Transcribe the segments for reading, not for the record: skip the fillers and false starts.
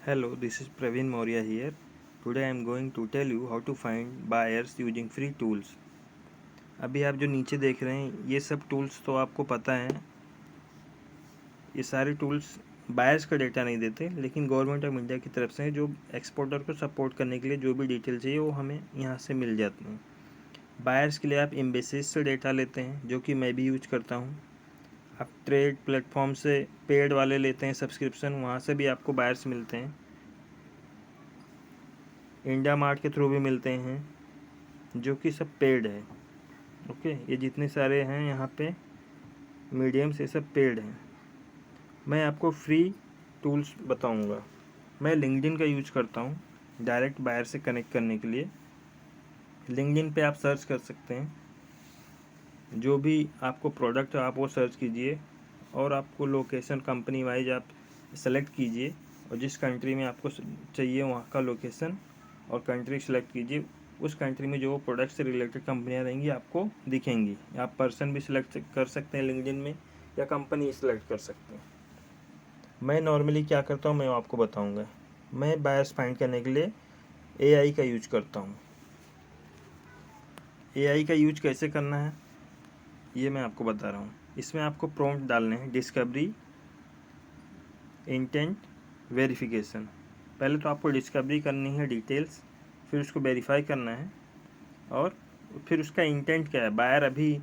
Hello, this is Praveen Maurya here. Today I am going to tell you how to find buyers using free tools. अभी आप जो नीचे देख रहे हैं ये सब टूल्स तो आपको पता है। ये सारे टूल्स बायर्स का डेटा नहीं देते, लेकिन गवर्नमेंट ऑफ इंडिया की तरफ से जो एक्सपोर्टर को सपोर्ट करने के लिए जो भी डिटेल चाहिए वो हमें यहाँ से मिल जाती हैं। बायर्स के लिए आप एम्बेसीज से डेटा लेते हैं, जो कि मैं भी यूज करता हूँ। आप ट्रेड प्लेटफॉर्म से पेड वाले लेते हैं सब्सक्रिप्शन, वहाँ से भी आपको बायर्स मिलते हैं। इंडिया मार्ट के थ्रू भी मिलते हैं, जो कि सब पेड है। ओके, ये जितने सारे हैं यहाँ पे मीडियम्स, ये सब पेड हैं। मैं आपको फ्री टूल्स बताऊँगा। मैं लिंक्डइन का यूज करता हूँ डायरेक्ट बायर से कनेक्ट करने के लिए। लिंक्डइन पे आप सर्च कर सकते हैं, जो भी आपको प्रोडक्ट आप वो सर्च कीजिए और आपको लोकेशन कंपनी वाइज आप सेलेक्ट कीजिए और जिस कंट्री में आपको चाहिए वहाँ का लोकेशन और कंट्री सेलेक्ट कीजिए। उस कंट्री में जो प्रोडक्ट से रिलेटेड कंपनियां रहेंगी आपको दिखेंगी। आप पर्सन भी सिलेक्ट कर सकते हैं लिंक्डइन में, या कंपनी सेलेक्ट कर सकते हैं। मैं नॉर्मली क्या करता हूँ मैं आपको बताऊँगा। मैं बायर्स फाइंड करने के लिए एआई का यूज करता हूँ। एआई का यूज कैसे करना है ये मैं आपको बता रहा हूँ। इसमें आपको प्रॉम्प्ट डालने हैं: डिस्कवरी, इंटेंट, वेरिफिकेशन। पहले तो आपको डिस्कवरी करनी है डिटेल्स, फिर उसको वेरीफाई करना है, और फिर उसका इंटेंट क्या है। बायर अभी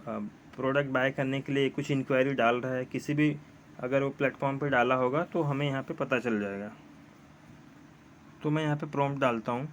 प्रोडक्ट बाय करने के लिए कुछ इंक्वायरी डाल रहा है किसी भी, अगर वो प्लेटफॉर्म पे डाला होगा तो हमें यहाँ पे पता चल जाएगा। तो मैं यहाँ पे प्रॉम्प्ट डालता हूँ: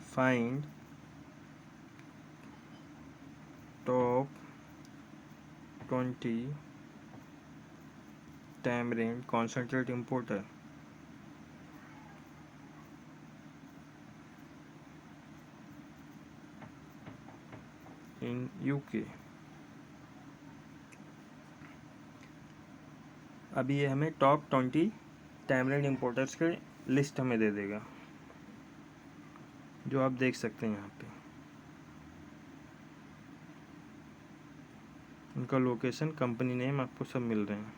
find top 20 tamarind concentrate importer in UK. अभी ये हमें टॉप 20 टैमरिंड इम्पोर्टर्स के लिस्ट हमें दे देगा, जो आप देख सकते हैं यहाँ पे। उनका लोकेशन, कंपनी नेम आपको सब मिल रहे हैं।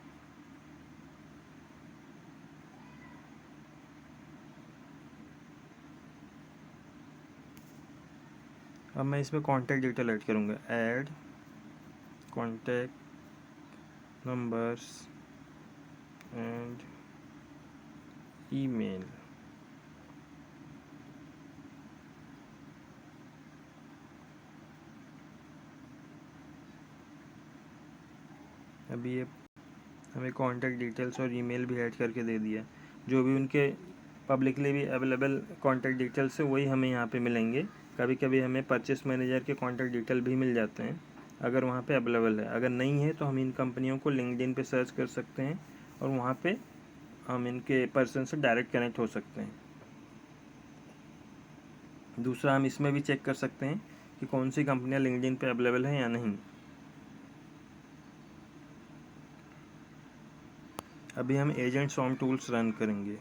अब मैं इसमें कॉन्टैक्ट डिटेल ऐड करूँगा। Add contact numbers and email. अभी ये हमें कॉन्टैक्ट डिटेल्स और ईमेल भी ऐड करके दे दिया। जो भी उनके पब्लिकली भी अवेलेबल कॉन्टैक्ट डिटेल्स है वही हमें यहाँ पे मिलेंगे। कभी कभी हमें परचेस मैनेजर के कॉन्टैक्ट डिटेल भी मिल जाते हैं अगर वहाँ पे अवेलेबल है। अगर नहीं है तो हम इन कंपनियों को लिंक्डइन पे सर्च कर सकते हैं और वहाँ पे हम इनके पर्सन से डायरेक्ट कनेक्ट हो सकते हैं। दूसरा, हम इसमें भी चेक कर सकते हैं कि कौन सी कंपनियाँ लिंक्डइन पे अवेलेबल हैं या नहीं। अभी हम एजेंट सॉम टूल्स रन करेंगे।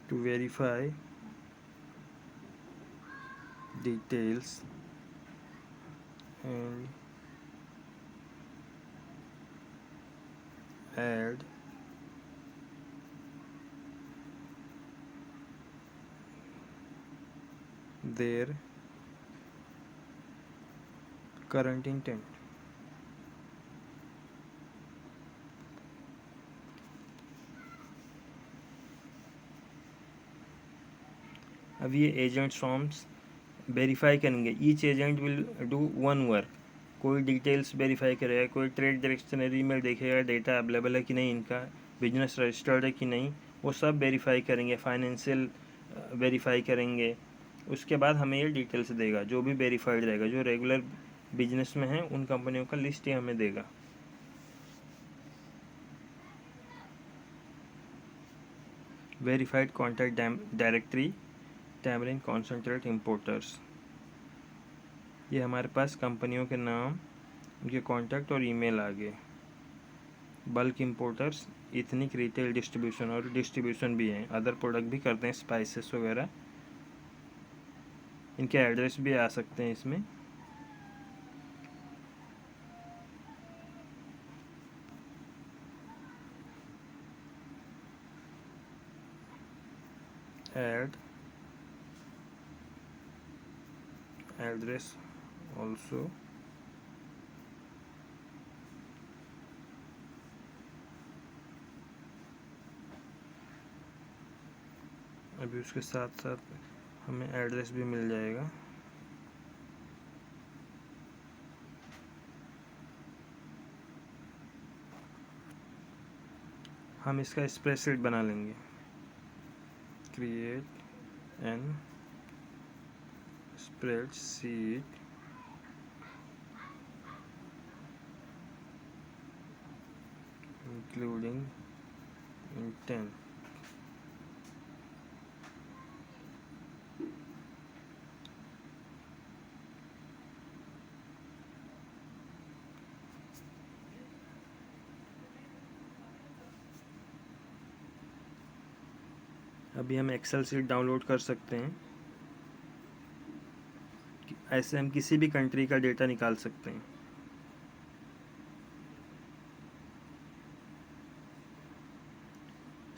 To verify details and add their current intent। अब ये एजेंट फॉर्म्स वेरीफाई करेंगे। Each agent will do one work. कोई डिटेल्स वेरीफाई करेगा, कोई ट्रेड डायरेक्शनरी में देखेगा डेटा अवेलेबल है कि नहीं, इनका बिजनेस रजिस्टर्ड है कि नहीं, वो सब वेरीफाई करेंगे। फाइनेंशियल वेरीफाई करेंगे। उसके बाद हमें ये डिटेल्स देगा, जो भी वेरीफाइड रहेगा, जो रेगुलर बिजनेस में है उन कंपनियों का लिस्ट ये हमें देगा। Verified contact directory tamarind concentrate importers. ये हमारे पास कंपनियों के नाम, उनके कॉन्टैक्ट और ईमेल आ गए। Bulk importers ethnic retail distribution और डिस्ट्रीब्यूशन भी है, अदर प्रोडक्ट भी करते हैं, स्पाइसेस वगैरह, इनके एड्रेस भी आ सकते हैं इसमें। ऐड एड्रेस ऑल्सो, अभी उसके साथ साथ हमें एड्रेस भी मिल जाएगा। हम इसका स्प्रेडशीट बना लेंगे। Create an spreadsheet including intent. अभी हम एक्सेल शीट डाउनलोड कर सकते हैं, ऐसे हम किसी भी कंट्री का डेटा निकाल सकते हैं।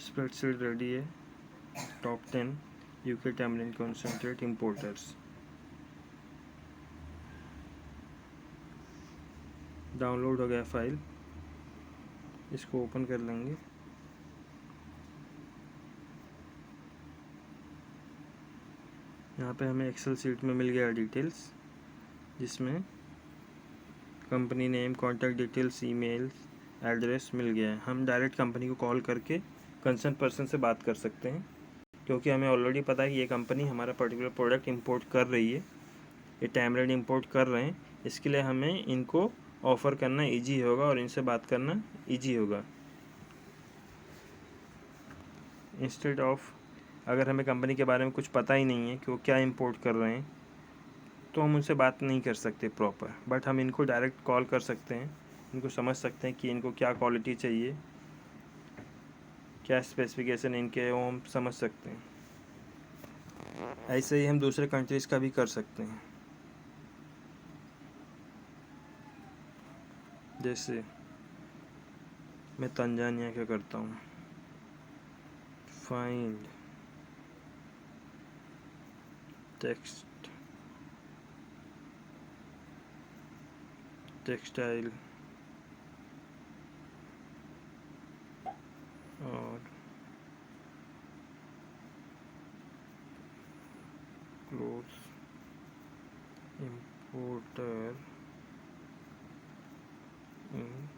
स्प्रेडशीट रेडी है। Top 10 UK tamarind concentrate importers download हो गया फाइल, इसको ओपन कर लेंगे। यहाँ पे हमें एक्सेल शीट में मिल गया डिटेल्स, जिसमें company name, contact details, email address मिल गया है। हम डायरेक्ट कंपनी को कॉल करके कंसर्न पर्सन से बात कर सकते हैं, क्योंकि हमें ऑलरेडी पता है कि ये कंपनी हमारा पर्टिकुलर प्रोडक्ट इंपोर्ट कर रही है, ये टैमरिन इंपोर्ट कर रहे हैं, इसके लिए हमें इनको ऑफ़र करना ईजी होगा और इनसे बात करना ईजी होगा। इंस्टेड ऑफ, अगर हमें कंपनी के बारे में कुछ पता ही नहीं है कि वो क्या इंपोर्ट कर रहे हैं, तो हम उनसे बात नहीं कर सकते प्रॉपर, बट हम इनको डायरेक्ट कॉल कर सकते हैं, इनको समझ सकते हैं कि इनको क्या क्वालिटी चाहिए, क्या स्पेसिफिकेशन इनके हैं, वो हम समझ सकते हैं। ऐसे ही हम दूसरे कंट्रीज़ का भी कर सकते हैं। जैसे मैं तंजानिया का करता हूँ, फाइंड टेक्सटाइल और क्लोथ्स इंपोर्टर इन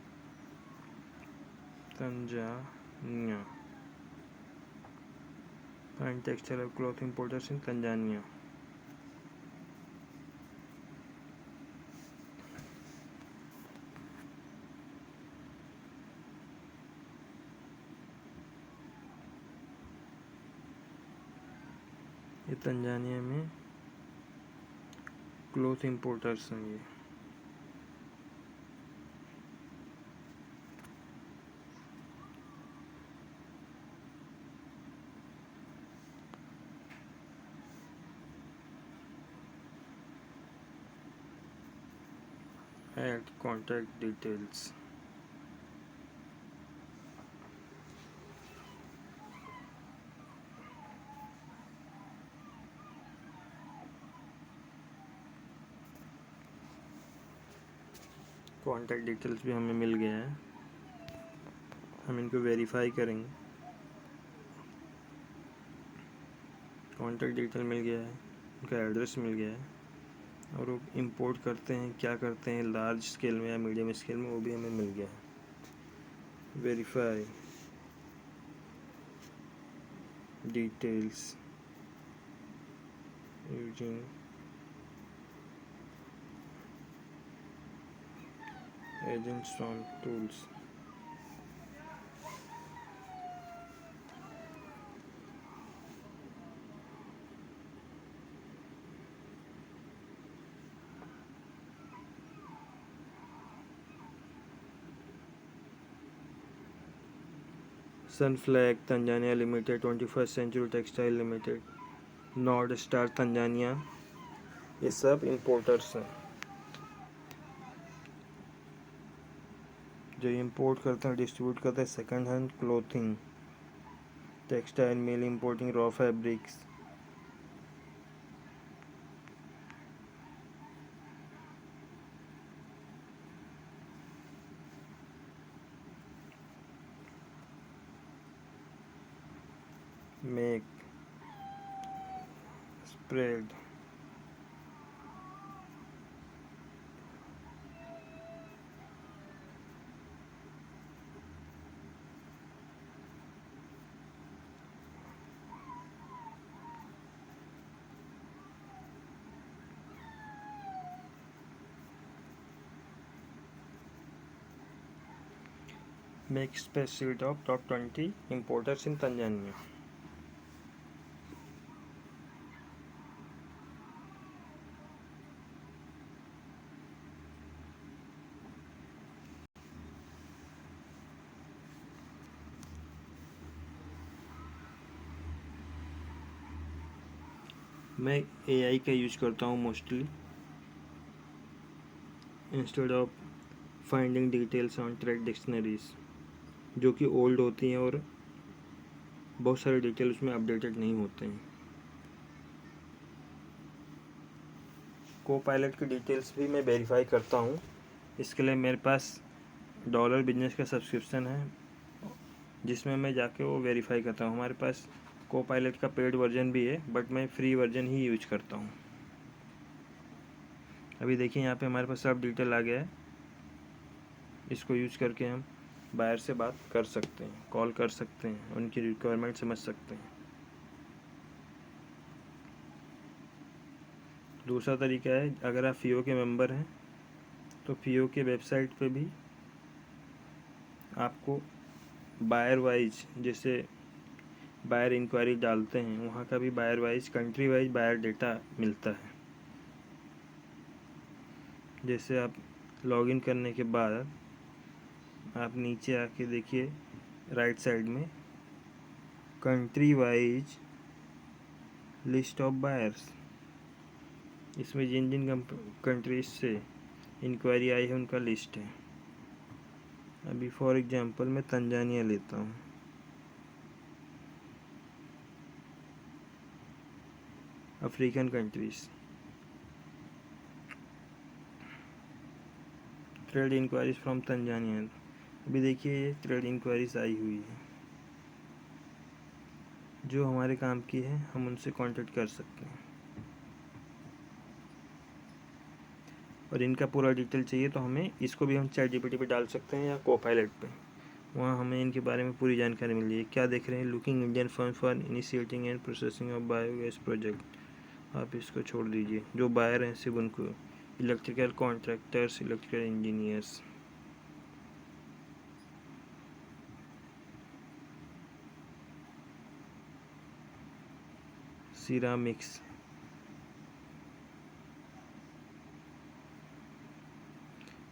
तंजानिया। फाइंड टेक्सटाइल और क्लॉथ इंपोर्टर्स इन तंजानिया। ये तंजानिया में क्लोथ इंपोर्टर्स हैं। ये add contact details, contact details भी हमें मिल गया है। हम इनको वेरीफाई करेंगे। कॉन्टैक्ट डिटेल मिल गया है, उनका एड्रेस मिल गया है, और वो इंपोर्ट करते हैं, क्या करते हैं, लार्ज स्केल में या मीडियम स्केल में, वो भी हमें मिल गया है। Verify details using agents on tools. Sunflag Tanzania Limited, 21st Century Textile Limited, North Star Tanzania, ये सब इंपोर्टर्स हैं। जो इंपोर्ट करते हैं, डिस्ट्रीब्यूट करते हैं second hand clothing, textile mill importing raw fabrics, make, spread, make spreadsheet of top 20 importers in Tanzania. मैं AI का यूज करता हूँ mostly, instead of finding details on trade dictionaries, जो कि ओल्ड होती हैं और बहुत सारे डिटेल उसमें अपडेटेड नहीं होते हैं। को पायलट की डिटेल्स भी मैं वेरीफाई करता हूँ। इसके लिए मेरे पास डॉलर बिजनेस का सब्सक्रिप्शन है, जिसमें मैं जाके वो वेरीफाई करता हूँ। हमारे पास को पायलट का पेड वर्जन भी है, बट मैं फ्री वर्जन ही यूज करता हूँ। अभी देखिए यहाँ पे हमारे पास सब डिटेल आ गया है। इसको यूज करके हम बायर से बात कर सकते हैं, कॉल कर सकते हैं, उनकी रिक्वायरमेंट समझ सकते हैं। दूसरा तरीका है, अगर आप FIO के मेंबर हैं तो FIO के वेबसाइट पे भी आपको बायर वाइज, जैसे बायर इंक्वायरी डालते हैं, वहाँ का भी buyer wise, country wise buyer data मिलता है। जैसे आप लॉगिन करने के बाद आप नीचे आके देखिए राइट साइड में country wise list of buyers, इसमें जिन जिन कंट्रीज से इंक्वायरी आई है उनका लिस्ट है। अभी फॉर एग्जांपल मैं तंजानिया लेता हूँ। African countries, trade inquiries from Tanzania. अभी देखिए ये ट्रेड इंक्वायरीज आई हुई है, जो हमारे काम की है, हम उनसे कांटेक्ट कर सकते हैं। और इनका पूरा डिटेल चाहिए तो हमें इसको भी हम ChatGPT पे डाल सकते हैं या कोपायलट पे, वहाँ हमें इनके बारे में पूरी जानकारी मिल जाएगी। क्या देख रहे हैं, looking Indian firm for initiating and processing of biogas project. आप इसको छोड़ दीजिए, जो बायर हैं सिर्फ उनको, electrical contractors, electrical engineers. Ceramics,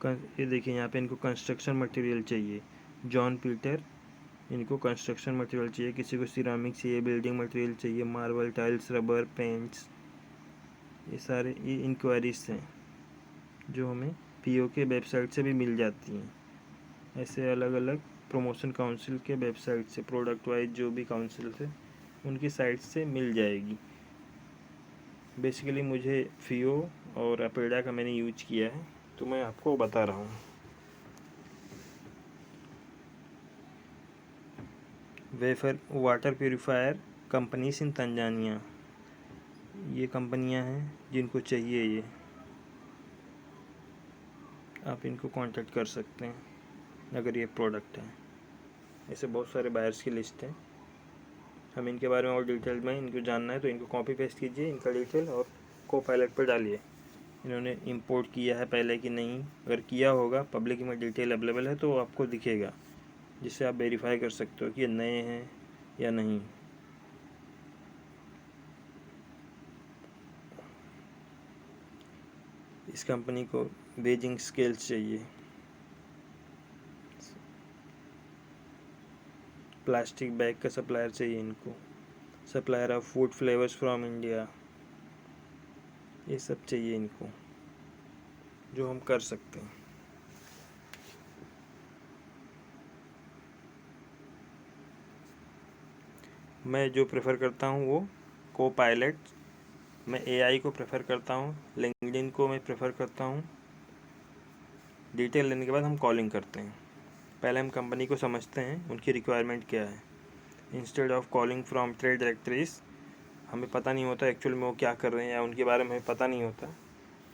ये देखिए यहाँ पे इनको कंस्ट्रक्शन मटेरियल चाहिए। जॉन पीटर, इनको कंस्ट्रक्शन मटेरियल चाहिए। किसी को सिरामिक चाहिए, बिल्डिंग मटेरियल चाहिए, मार्बल, टाइल्स, रबर, पेंट्स। ये सारे ये इंक्वायरीज हैं जो हमें FIO के वेबसाइट से भी मिल जाती हैं। ऐसे अलग अलग प्रमोशन काउंसिल के वेबसाइट से, प्रोडक्ट वाइज जो भी काउंसिल थे उनकी साइट से मिल जाएगी। बेसिकली मुझे FIO और अपेडा का मैंने यूज किया है, तो मैं आपको बता रहा हूँ। Wafer water purifier companies in Tanzania, ये कंपनियां हैं जिनको चाहिए ये, आप इनको कांटेक्ट कर सकते हैं अगर ये प्रोडक्ट है। ऐसे बहुत सारे बायर्स की लिस्ट है। हम इनके बारे में और डिटेल में इनको जानना है तो इनको कॉपी पेस्ट कीजिए, इनका डिटेल, और कोपायलट पर डालिए इन्होंने इंपोर्ट किया है पहले कि नहीं। अगर किया होगा, पब्लिक में डिटेल अवेलेबल है तो आपको दिखेगा, जिससे आप वेरीफाई कर सकते हो कि ये नए हैं या नहीं। इस कंपनी को बेजिंग स्केल्स चाहिए, प्लास्टिक बैग का सप्लायर चाहिए इनको, supplier of food flavours from India, ये सब चाहिए इनको, जो हम कर सकते हैं। मैं जो प्रेफर करता हूँ वो कोपायलट, मैं एआई को प्रेफर करता हूँ, लिंक्डइन को मैं प्रेफर करता हूँ। डिटेल लेने के बाद हम कॉलिंग करते हैं। पहले हम कंपनी को समझते हैं, उनकी रिक्वायरमेंट क्या है। Instead of calling from trade directories, हमें पता नहीं होता एक्चुअल में वो क्या कर रहे हैं या उनके बारे में हमें पता नहीं होता,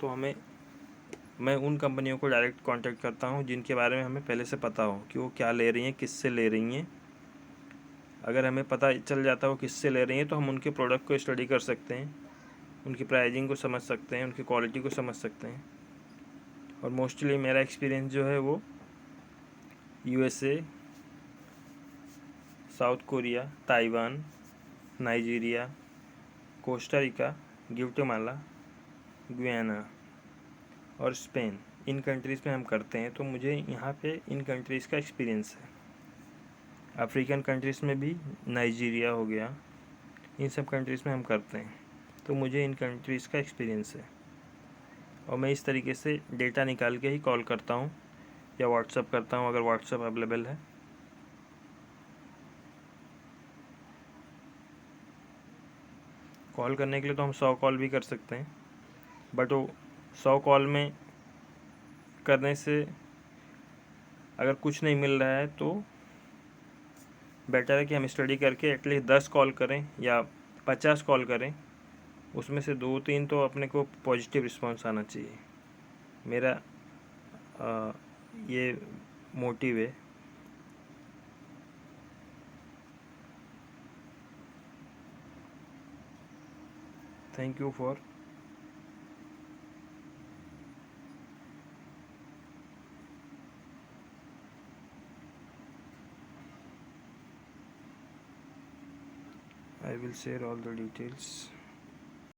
तो मैं उन कंपनियों को डायरेक्ट कांटेक्ट करता हूँ जिनके बारे में हमें पहले से पता हो कि वो क्या ले रही हैं, किससे ले रही हैं। अगर हमें पता चल जाता है वो किससे ले रही हैं तो हम उनके प्रोडक्ट को स्टडी कर सकते हैं, उनकी प्राइसिंग को समझ सकते हैं, उनकी क्वालिटी को समझ सकते हैं। और मोस्टली मेरा एक्सपीरियंस जो है वो USA, south Korea, Taiwan, Nigeria, Costa Rica, Guatemala, Guyana और स्पेन, इन कंट्रीज़ में हम करते हैं। तो मुझे यहाँ पे इन कंट्रीज़ का एक्सपीरियंस है। अफ्रीकन कंट्रीज़ में भी नाइजीरिया हो गया, इन सब कंट्रीज़ में हम करते हैं, तो मुझे इन कंट्रीज़ का एक्सपीरियंस है। और मैं इस तरीके से डेटा निकाल के ही कॉल करता हूँ या व्हाट्सअप करता हूँ अगर व्हाट्सअप अवेलेबल है। कॉल करने के लिए तो हम 100 कॉल भी कर सकते हैं, बट वो 100 कॉल में करने से अगर कुछ नहीं मिल रहा है तो बेटर है कि हम स्टडी करके एटलीस्ट 10 कॉल करें या 50 कॉल करें, उसमें से 2-3 तो अपने को पॉजिटिव रिस्पांस आना चाहिए। मेरा ये मोटिव है। Thank you for I will share all the details.